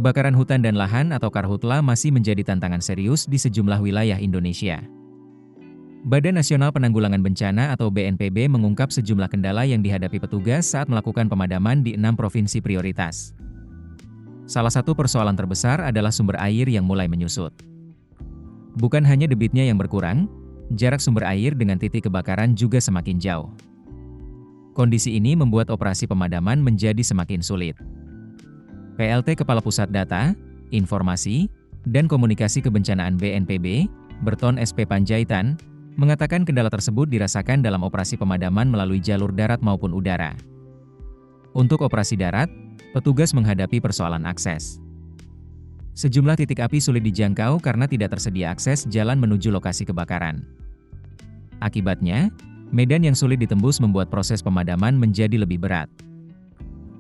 Kebakaran hutan dan lahan atau karhutla masih menjadi tantangan serius di sejumlah wilayah Indonesia. Badan Nasional Penanggulangan Bencana atau BNPB mengungkap sejumlah kendala yang dihadapi petugas saat melakukan pemadaman di 6 provinsi prioritas. Salah satu persoalan terbesar adalah sumber air yang mulai menyusut. Bukan hanya debitnya yang berkurang, jarak sumber air dengan titik kebakaran juga semakin jauh. Kondisi ini membuat operasi pemadaman menjadi semakin sulit. PLT Kepala Pusat Data, Informasi, dan Komunikasi Kebencanaan BNPB, Berton SP Panjaitan, mengatakan kendala tersebut dirasakan dalam operasi pemadaman melalui jalur darat maupun udara. Untuk operasi darat, petugas menghadapi persoalan akses. Sejumlah titik api sulit dijangkau karena tidak tersedia akses jalan menuju lokasi kebakaran. Akibatnya, medan yang sulit ditembus membuat proses pemadaman menjadi lebih berat.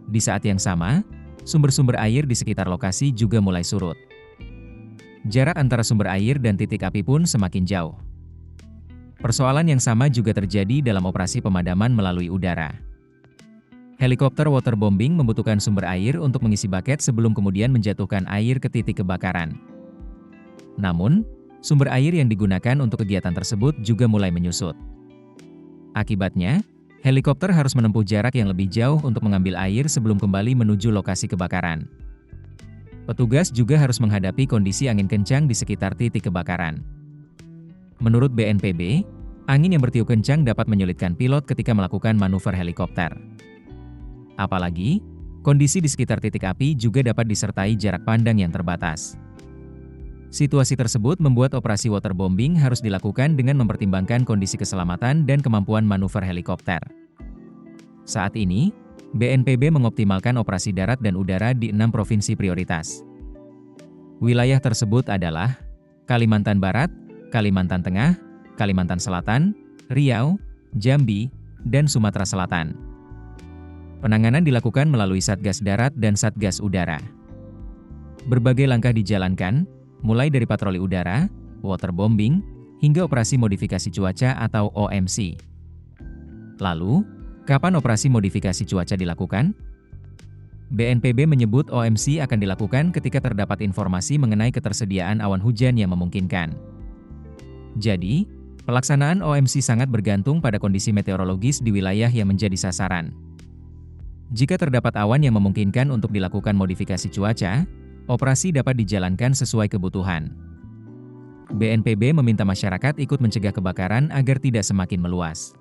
Di saat yang sama, sumber-sumber air di sekitar lokasi juga mulai surut. Jarak antara sumber air dan titik api pun semakin jauh. Persoalan yang sama juga terjadi dalam operasi pemadaman melalui udara. Helikopter waterbombing membutuhkan sumber air untuk mengisi buket sebelum kemudian menjatuhkan air ke titik kebakaran. Namun, sumber air yang digunakan untuk kegiatan tersebut juga mulai menyusut. Akibatnya, helikopter harus menempuh jarak yang lebih jauh untuk mengambil air sebelum kembali menuju lokasi kebakaran. Petugas juga harus menghadapi kondisi angin kencang di sekitar titik kebakaran. Menurut BNPB, angin yang bertiup kencang dapat menyulitkan pilot ketika melakukan manuver helikopter. Apalagi, kondisi di sekitar titik api juga dapat disertai jarak pandang yang terbatas. Situasi tersebut membuat operasi waterbombing harus dilakukan dengan mempertimbangkan kondisi keselamatan dan kemampuan manuver helikopter. Saat ini, BNPB mengoptimalkan operasi darat dan udara di 6 provinsi prioritas. Wilayah tersebut adalah Kalimantan Barat, Kalimantan Tengah, Kalimantan Selatan, Riau, Jambi, dan Sumatera Selatan. Penanganan dilakukan melalui Satgas Darat dan Satgas Udara. Berbagai langkah dijalankan, mulai dari patroli udara, waterbombing, hingga operasi modifikasi cuaca atau OMC. Lalu, kapan operasi modifikasi cuaca dilakukan? BNPB menyebut OMC akan dilakukan ketika terdapat informasi mengenai ketersediaan awan hujan yang memungkinkan. Jadi, pelaksanaan OMC sangat bergantung pada kondisi meteorologis di wilayah yang menjadi sasaran. Jika terdapat awan yang memungkinkan untuk dilakukan modifikasi cuaca, operasi dapat dijalankan sesuai kebutuhan. BNPB meminta masyarakat ikut mencegah kebakaran agar tidak semakin meluas.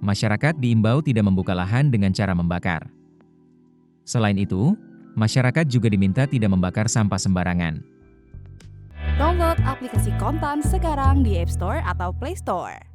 Masyarakat diimbau tidak membuka lahan dengan cara membakar. Selain itu, masyarakat juga diminta tidak membakar sampah sembarangan. Download aplikasi Kontan sekarang di App Store atau Play Store.